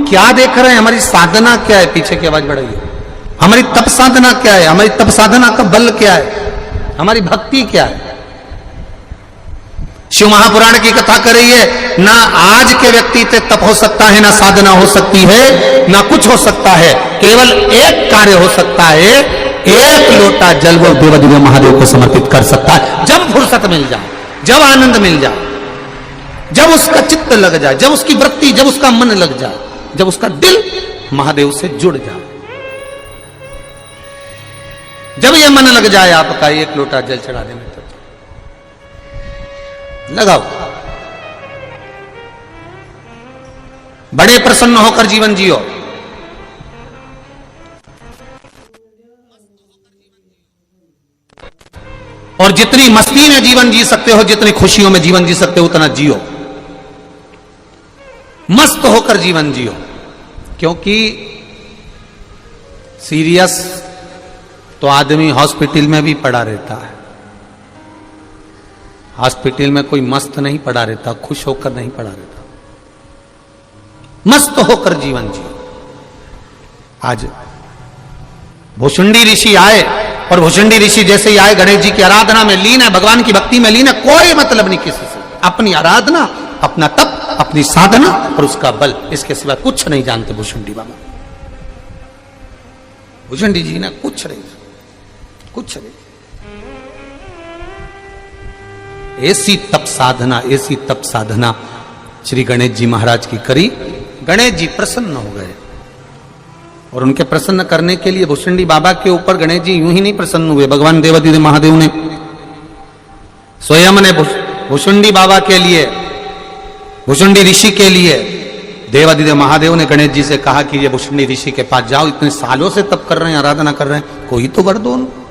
क्या देख रहे हैं, हमारी साधना क्या है, पीछे की आवाज बढ़ाइए, हमारी तप साधना क्या है, हमारी तप साधना का बल क्या है, हमारी भक्ति क्या है। शिव महापुराण की कथा कर रही है, ना आज के व्यक्ति से तप हो सकता है, ना साधना हो सकती है, ना कुछ हो सकता है, केवल एक कार्य हो सकता है, एक लोटा जल वो देवादिदेव महादेव को समर्पित कर सकता है। जब फुर्सत मिल जाए, जब आनंद मिल जाए, जब उसका चित्त लग जाए, जब उसकी वृत्ति, जब उसका मन लग जाए, जब उसका दिल महादेव से जुड़ जाए, जब यह मन लग जाए आपका एक लोटा जल चढ़ाने में, तो लगाओ, बड़े प्रसन्न होकर जीवन जियो। और जितनी मस्ती में जीवन जी सकते हो, जितनी खुशियों में जीवन जी सकते हो, उतना जियो, मस्त होकर जीवन जियो। क्योंकि सीरियस तो आदमी हॉस्पिटल में भी पड़ा रहता है, हॉस्पिटल में कोई मस्त नहीं पड़ा रहता, खुश होकर नहीं पड़ा रहता, मस्त होकर जीवन जियो। आज भुषुंडी ऋषि आए, और भुषुंडी ऋषि जैसे ही आए, गणेश जी की आराधना में लीन है, भगवान की भक्ति में लीन है, कोई मतलब नहीं किसी से, अपनी आराधना, अपना तप, अपनी साधना और उसका बल, इसके सिवा कुछ नहीं जानते भुषुंडी बाबा। भुषुंडी जी ने कुछ नहीं, कुछ नहीं, ऐसी तप साधना, ऐसी तप साधना श्री गणेश जी महाराज की करी। गणेश जी प्रसन्न हो गए, और उनके प्रसन्न करने के लिए भुषुंडी बाबा के ऊपर गणेश जी यूं ही नहीं प्रसन्न हुए, भगवान देवादिदेव महादेव ने स्वयं ने भुषुंडी बाबा के लिए, भुषुंडी ऋषि के लिए देवादिदेव महादेव ने गणेश जी से कहा कि ये भुषुंडी ऋषि के पास जाओ, इतने सालों से तप कर रहे हैं, आराधना कर रहे हैं, कोई तो वर दो उनको,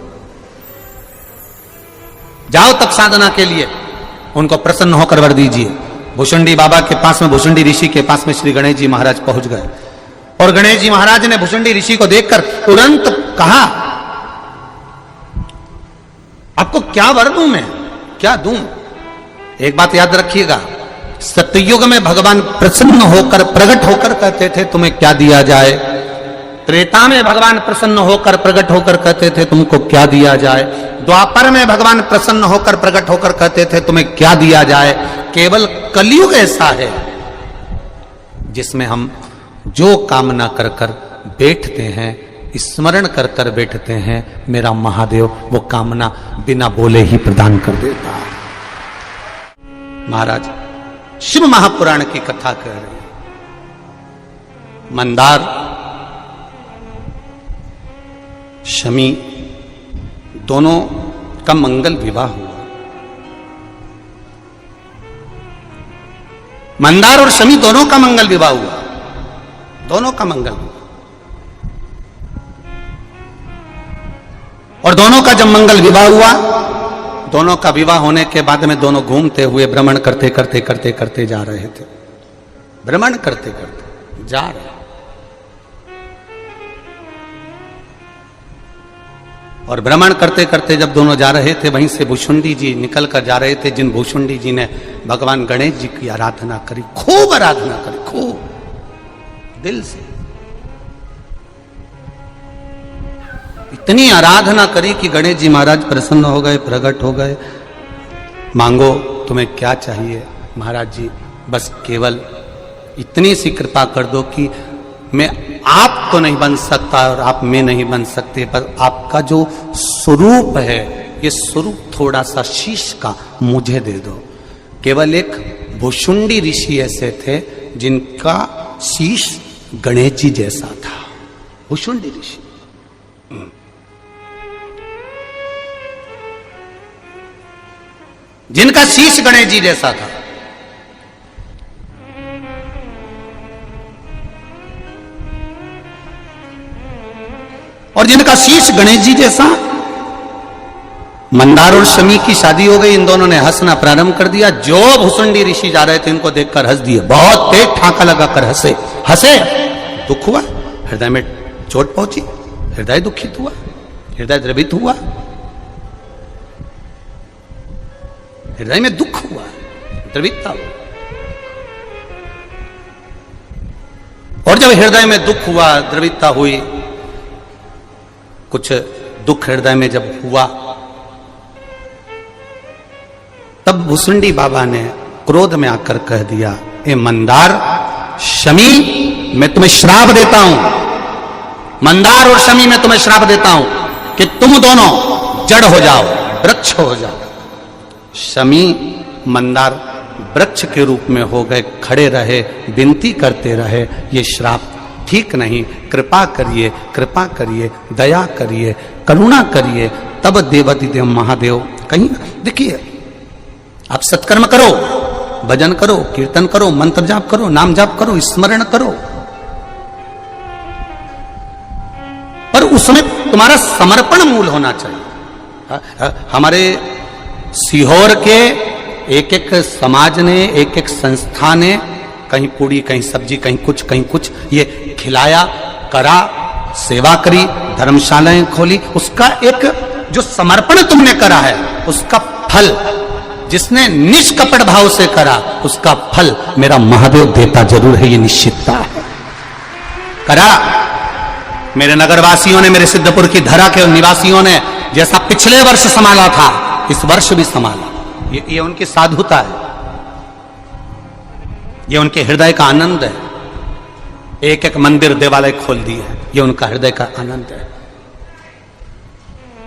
जाओ तप साधना के लिए, उनको प्रसन्न होकर वर दीजिए। भुषुंडी बाबा के पास में, भुषुंडी ऋषि के पास में श्री गणेश जी महाराज पहुंच गए, और गणेश जी महाराज ने भुषुंडी ऋषि को देखकर तुरंत कहा, आपको क्या वर दूं मैं, क्या दूं? एक बात याद रखिएगा, सतयुग में भगवान प्रसन्न होकर, प्रकट होकर कहते थे तुम्हें क्या दिया जाए, त्रेता में भगवान प्रसन्न होकर, प्रकट होकर कहते थे तुमको क्या दिया जाए, द्वापर में भगवान प्रसन्न होकर, प्रकट होकर कहते थे तुम्हें क्या दिया जाए। केवल कलयुग ऐसा है जिसमें हम जो कामना कर कर बैठते हैं, स्मरण कर कर बैठते हैं, मेरा महादेव वो कामना बिना बोले ही प्रदान कर देता है। महाराज शिव महापुराण की कथा कह रहे हैं, मंदार शमी दोनों का मंगल विवाह हुआ। मंदार और शमी दोनों का मंगल विवाह हुआ, दोनों का मंगल हुआ, और दोनों का जब मंगल विवाह हुआ, दोनों का विवाह होने के बाद में दोनों घूमते हुए भ्रमण करते करते करते करते जा रहे थे, भ्रमण करते करते जा रहे, और भ्रमण करते करते जब दोनों जा रहे थे, वहीं से भुषुंडी जी निकल कर जा रहे थे, जिन भुषुंडी जी ने भगवान गणेश जी की आराधना करी, खूब आराधना करी, खूब दिल से, इतनी आराधना करी कि गणेश जी महाराज प्रसन्न हो गए, प्रकट हो गए। मांगो तुम्हें क्या चाहिए महाराज जी, बस केवल इतनी सी कृपा कर दो कि मैं आप तो नहीं बन सकता और आप में नहीं बन सकते, पर आपका जो स्वरूप है, ये स्वरूप थोड़ा सा शीश का मुझे दे दो। केवल एक भुषुंडी ऋषि ऐसे थे जिनका शीश गणेश जी जैसा था, भुषुंडी ऋषि। जिनका शीश गणेश जी जैसा था, और जिनका शीश गणेश जी जैसा। मंदार और शमी की शादी हो गई, इन दोनों ने हंसना प्रारंभ कर दिया। जो भुषुंडी ऋषि जा रहे थे इनको देखकर हंस दिए, बहुत तेज ठाका लगाकर हंसे, हंसे, दुख हुआ, हृदय में चोट पहुंची, हृदय दुखित हुआ, हृदय द्रवित हुआ, हृदय में दुख हुआ, द्रवितता हुआ। और जब हृदय में दुख हुआ, द्रविता हुई, कुछ दुख हृदय में जब हुआ, तब भुसुंडी बाबा ने क्रोध में आकर कह दिया, ए मंदार, शमी, मैं तुम्हें श्राप देता हूं, मंदार और शमी मैं तुम्हें श्राप देता हूं कि तुम दोनों जड़ हो जाओ, वृक्ष हो जाओ। शमी मंदार वृक्ष के रूप में हो गए, खड़े रहे, विनती करते रहे, ये श्राप ठीक नहीं, कृपा करिए, कृपा करिए, दया करिए, करुणा करिए। तब देवाधिदेव महादेव कहीं, देखिए, आप सत्कर्म करो, भजन करो, कीर्तन करो, मंत्र जाप करो, नाम जाप करो, स्मरण करो, पर उसमें तुम्हारा समर्पण मूल होना चाहिए। हमारे सीहोर के एक एक समाज ने, एक एक संस्था ने कहीं पूड़ी, कहीं सब्जी, कहीं कुछ ये खिलाया, करा, सेवा करी, धर्मशालाएं खोली। उसका एक जो समर्पण तुमने करा है, उसका फल, जिसने निष्कपट भाव से करा, उसका फल मेरा महादेव देता जरूर है, ये निश्चितता है। करा मेरे नगरवासियों ने, मेरे सिद्धपुर की धरा के निवासियों ने जैसा पिछले वर्ष संभाला था, इस वर्ष भी संभाला। ये उनकी साधुता है, ये उनके हृदय का आनंद है। एक एक मंदिर, देवालय खोल दिए है, ये उनका हृदय का आनंद है,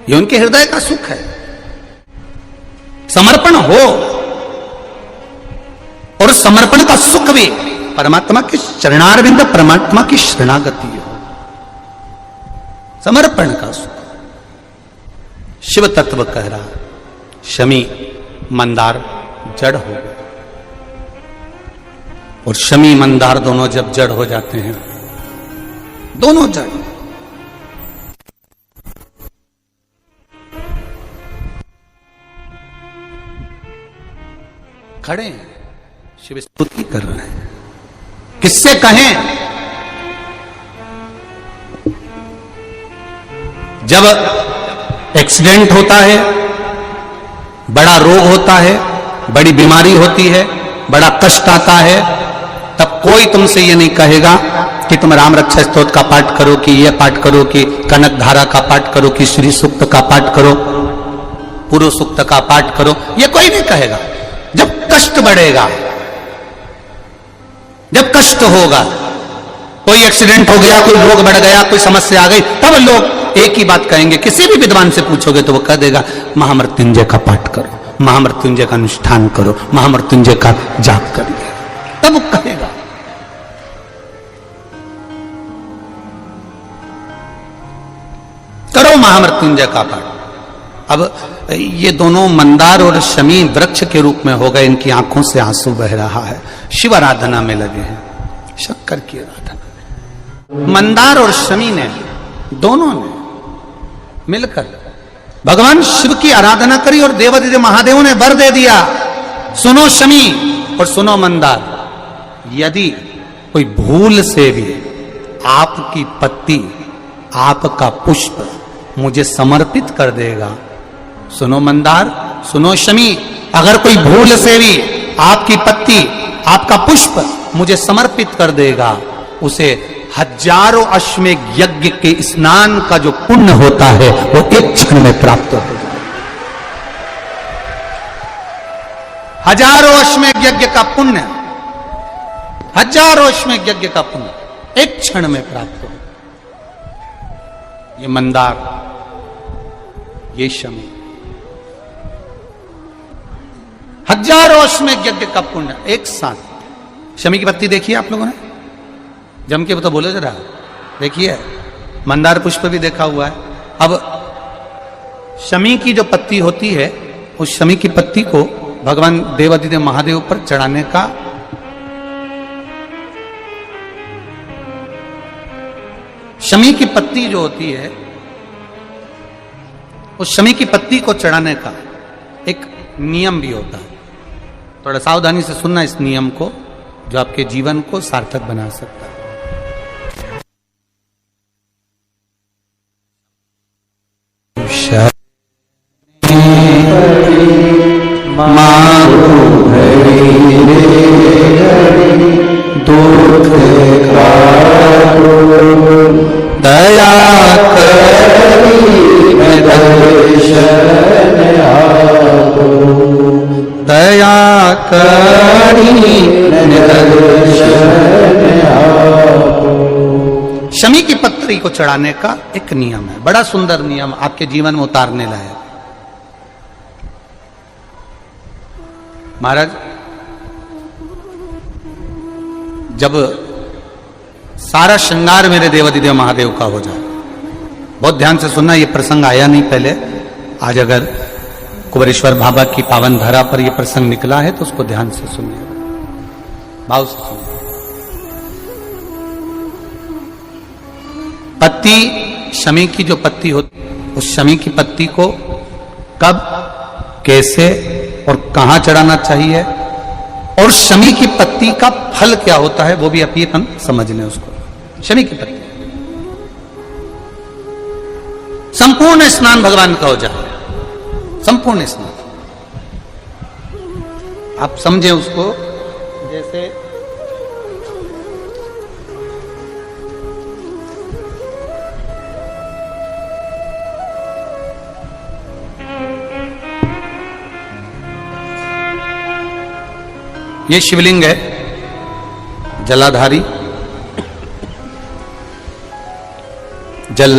ये उनके हृदय का सुख है। समर्पण हो, और समर्पण का सुख भी परमात्मा के चरणारविंद, परमात्मा की शरणागति हो, समर्पण का सुख। शिव तत्व कह रहा, शमी मंदार जड़ हो गए, और शमी मंदार दोनों जब जड़ हो जाते हैं, दोनों जड़, खड़े हैं, शिव स्तुति कर रहे हैं। किससे कहें? जब एक्सीडेंट होता है, बड़ा रोग होता है, बड़ी बीमारी होती है, बड़ा कष्ट आता है, तब कोई तुमसे ये नहीं कहेगा कि तुम राम रक्षा स्तोत्र का पाठ करो, कि ये पाठ करो, कि कनक धारा का पाठ करो, कि श्री सूक्त का पाठ करो, पूर्व सूक्त का पाठ करो, ये कोई नहीं कहेगा। जब कष्ट बढ़ेगा, जब कष्ट होगा, कोई एक्सीडेंट हो गया, कोई रोग बढ़ गया, कोई समस्या आ गई, तब लोग एक ही बात कहेंगे। किसी भी विद्वान से पूछोगे तो वो कह देगा, महामृत्युंजय का पाठ करो, महामृत्युंजय का अनुष्ठान करो, महामृत्युंजय का जाप करिए, तब वो कहेगा। करो महामृत्युंजय का पाठ। अब ये दोनों मंदार और शमी वृक्ष के रूप में हो गए, इनकी आंखों से आंसू बह रहा है, शिव आराधना में लगे हैं, शक्कर की आराधना। मंदार और शमी ने, दोनों ने मिलकर भगवान शिव की आराधना करी, और देवाधिदेव महादेव ने वर दे दिया, सुनो शमी और सुनो मंदार, यदि कोई भूल से भी आपकी पत्ती, आपका पुष्प मुझे समर्पित कर देगा, सुनो मंदार, सुनो शमी, अगर कोई भूल से भी आपकी पत्ती, आपका पुष्प मुझे समर्पित कर देगा, उसे हजारों अश्वमेध यज्ञ के स्नान का जो पुण्य होता है वो एक क्षण में प्राप्त हो जाए। हजारों अश्वमेध यज्ञ का पुण्य, हजारों अश्वमेध यज्ञ का पुण्य एक क्षण में प्राप्त हो। ये मंदार, ये शमी, हजारों अश्वमेध यज्ञ का पुण्य एक साथ। शमी की पत्ती देखिए आप लोगों ने, जम के तो बोले जरा, देखिए, मंदार पुष्प भी देखा हुआ है। अब शमी की जो पत्ती होती है, उस शमी की पत्ती को भगवान देवाधिदेव महादेव पर चढ़ाने का शमी की पत्ती जो होती है, उस शमी की पत्ती को चढ़ाने का एक नियम भी होता है। थोड़ा सावधानी से सुनना इस नियम को, जो आपके जीवन को सार्थक बना सकता है। दुख शमी की पत्री को चढ़ाने का एक नियम है, बड़ा सुंदर नियम, आपके जीवन में उतारने लायक। महाराज जब सारा श्रृंगार मेरे देवाधिदेव महादेव का हो जाए, बहुत ध्यान से सुनना, ये प्रसंग आया नहीं पहले, आज अगर कुबेरेश्वर बाबा की पावन धरा पर यह प्रसंग निकला है तो उसको ध्यान से सुनिए, भाव से सुनिए। पत्ती, शमी की जो पत्ती होती, उस शमी की पत्ती को कब, कैसे और कहां चढ़ाना चाहिए, और शमी की पत्ती का फल क्या होता है वो भी आप ये समझ लें उसको। शमी की पत्ती संपूर्ण स्नान भगवान का हो जाए, संपूर्ण स्नान, आप समझे उसको। जैसे ये शिवलिंग है, जलाधारी, जल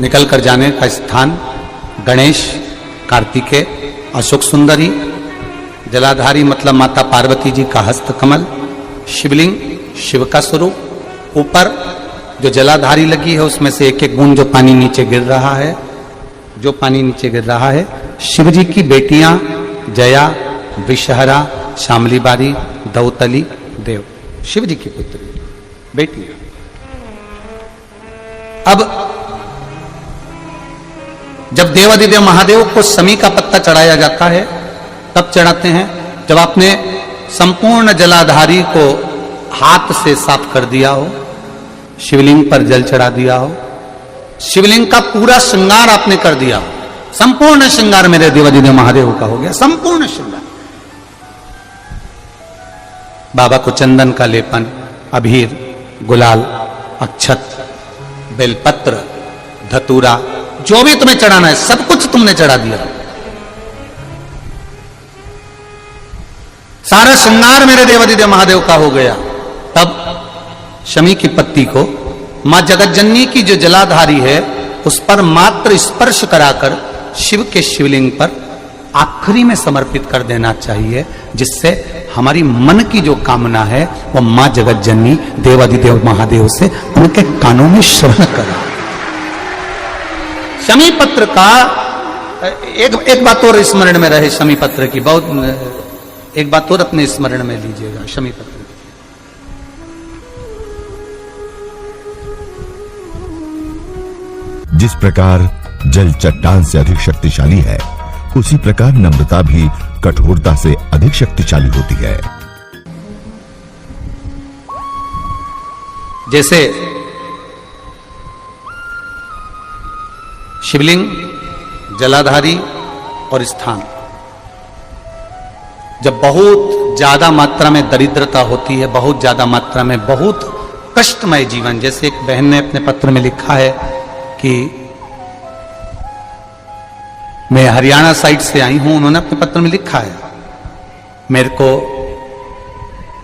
निकल कर जाने का स्थान, गणेश, कार्तिकेय, अशोक सुंदरी, जलाधारी मतलब माता पार्वती जी का हस्त कमल, शिवलिंग शिव का स्वरूप, ऊपर जो जलाधारी लगी है उसमें से एक एक बूंद जो पानी नीचे गिर रहा है, जो पानी नीचे गिर रहा है, शिव जी की बेटियां जया, विषहरा, शामली बारी, दौतली, देव, शिव जी की पुत्री बेटियां। अब जब देवाधिदेव महादेव को शमी का पत्ता चढ़ाया जाता है तब चढ़ाते हैं जब आपने संपूर्ण जलाधारी को हाथ से साफ कर दिया हो, शिवलिंग पर जल चढ़ा दिया हो, शिवलिंग का पूरा श्रृंगार आपने कर दिया हो, संपूर्ण श्रृंगार मेरे देवाधिदेव महादेव का हो गया, संपूर्ण श्रृंगार। बाबा को चंदन का लेपन, अबीर, गुलाल, अक्षत, बेलपत्र, धतूरा, जो भी तुम्हें चढ़ाना है सब कुछ तुमने चढ़ा दिया, सारा श्रृंगार मेरे देवाधिदेव महादेव का हो गया। तब शमी की पत्ती को मां जगतजननी की जो जलाधारी है उस पर मात्र स्पर्श कराकर शिव के शिवलिंग पर आखिरी में समर्पित कर देना चाहिए, जिससे हमारी मन की जो कामना है वो मां जगतजननी देवाधिदेव महादेव से उनके कानों में श्रवण करा। शमी पत्र का एक बात और स्मरण में रहे, शमी पत्र की बहुत एक बात और अपने स्मरण में लीजिएगा। शमी पत्र जिस प्रकार जल चट्टान से अधिक शक्तिशाली है, उसी प्रकार नम्रता भी कठोरता से अधिक शक्तिशाली होती है। जैसे शिवलिंग, जलाधारी और स्थान, जब बहुत ज्यादा मात्रा में दरिद्रता होती है, बहुत ज्यादा मात्रा में बहुत कष्टमय जीवन, जैसे एक बहन ने अपने पत्र में लिखा है कि मैं हरियाणा साइड से आई हूं, उन्होंने अपने पत्र में लिखा है मेरे को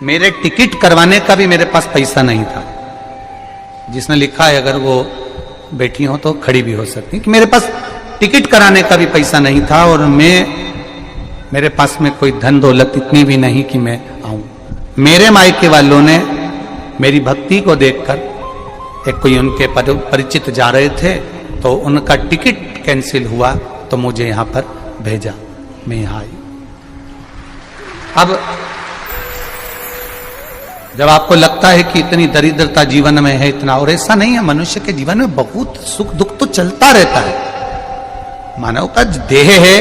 मेरे टिकट करवाने का भी मेरे पास पैसा नहीं था। जिसने लिखा है अगर वो बैठी हो तो खड़ी भी हो सकती कि मेरे पास टिकट कराने का भी पैसा नहीं था और मेरे पास में कोई धन दौलत इतनी भी नहीं कि मैं आऊं। मेरे मायके वालों ने मेरी भक्ति को देखकर, एक कोई उनके परिचित जा रहे थे तो उनका टिकट कैंसिल हुआ तो मुझे यहां पर भेजा, मैं यहां आई। अब जब आपको लगता है कि इतनी दरिद्रता जीवन में है इतना, और ऐसा नहीं है, मनुष्य के जीवन में बहुत सुख दुख तो चलता रहता है। मानव का देह है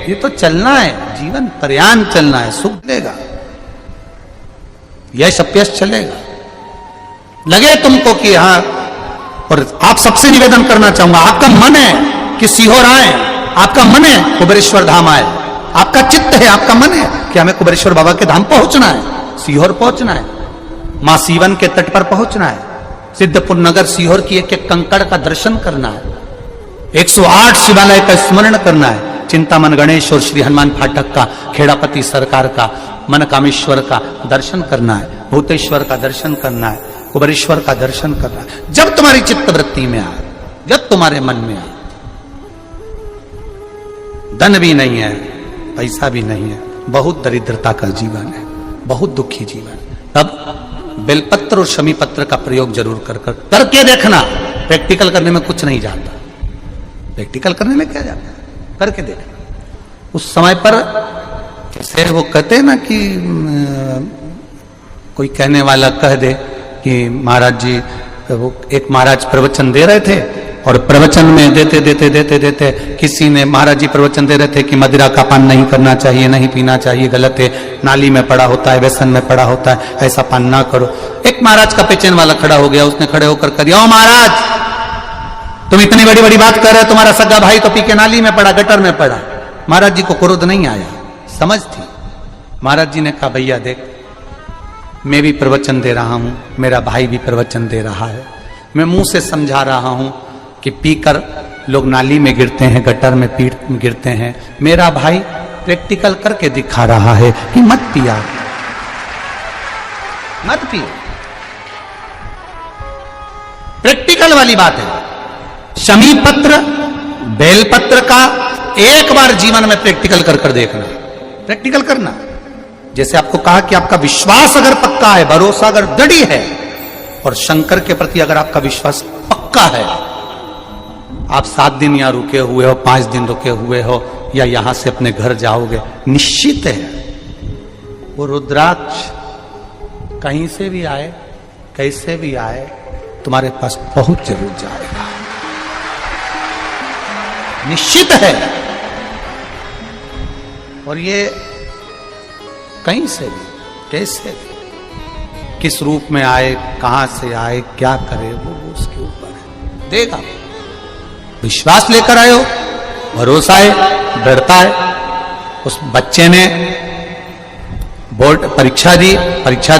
ये तो चलना है, जीवन पर्यान चलना है, सुख मिलेगा, यश अपयश चलेगा। लगे तुमको कि हाँ, और आप सबसे निवेदन करना चाहूंगा, आपका मन है कि सीहोर आए, आपका मन है कुबेरेश्वर धाम आए, आपका चित्त है, आपका मन है कि हमें कुबेरेश्वर बाबा के धाम पहुंचना है, सीहोर पहुंचना है, मां सीवन के तट पर पहुंचना है, सिद्धपुर नगर सीहोर की एक एक कंकड़ का दर्शन करना है, 108 शिवालय का स्मरण करना है, चिंतामन गणेश और श्री हनुमान फाटक का, खेड़ापति सरकार का, मनकामेश्वर का दर्शन करना है, भूतेश्वर का दर्शन करना है, कुबेरेश्वर का दर्शन करना है। जब तुम्हारी चित्त वृत्ति में आए, जब तुम्हारे मन में आए, धन भी नहीं है, पैसा भी नहीं है, बहुत दरिद्रता का जीवन है, बहुत दुखी जीवन, तब बेलपत्र और शमी पत्र का प्रयोग जरूर करके देखना। प्रैक्टिकल करने में कुछ नहीं जाता, प्रैक्टिकल करने में क्या जाता है, करके देखना। उस समय पर जैसे वो कहते हैं ना कि कोई कहने वाला कह दे कि महाराज जी, वो एक महाराज प्रवचन दे रहे थे और प्रवचन में देते किसी ने, महाराज जी प्रवचन दे रहे थे कि मदिरा का पान नहीं करना चाहिए, नहीं पीना चाहिए, गलत है, नाली में पड़ा होता है, व्यसन में पड़ा होता है, ऐसा पान ना करो। एक महाराज का पेचन वाला खड़ा हो गया, उसने खड़े होकर कह दिया, ओ महाराज तुम इतनी बड़ी बड़ी बात कर रहे हो, तुम्हारा सगा भाई तो पी के नाली में पड़ा, गटर में पड़ा। महाराज जी को क्रोध नहीं आया, समझ थी। महाराज जी ने कहा, भैया देख, मैं भी प्रवचन दे रहा हूं, मेरा भाई भी प्रवचन दे रहा है, मैं मुंह से समझा रहा हूं कि पीकर लोग नाली में गिरते हैं, गटर में गिरते हैं। मेरा भाई प्रैक्टिकल करके दिखा रहा है कि मत पिया, मत पियो। प्रैक्टिकल वाली बात है। शमी पत्र, बेलपत्र का एक बार जीवन में प्रैक्टिकल कर देखना, प्रैक्टिकल करना। जैसे आपको कहा कि आपका विश्वास अगर पक्का है, भरोसा अगर दृढ़ है, और शंकर के प्रति अगर आपका विश्वास पक्का है, आप 7 दिन यहां रुके हुए हो, 5 दिन रुके हुए हो, या यहां से अपने घर जाओगे, निश्चित है वो रुद्राक्ष कहीं से भी आए, कैसे भी आए, तुम्हारे पास पहुंच जरूर जाएगा, निश्चित है। और ये कहीं से भी, कैसे भी, किस रूप में आए, कहां से आए, क्या करे, वो उसके ऊपर है, देगा। विश्वास लेकर आए हो, भरोसा है, दृढ़ता है। उस बच्चे ने बोर्ड परीक्षा दी, परीक्षा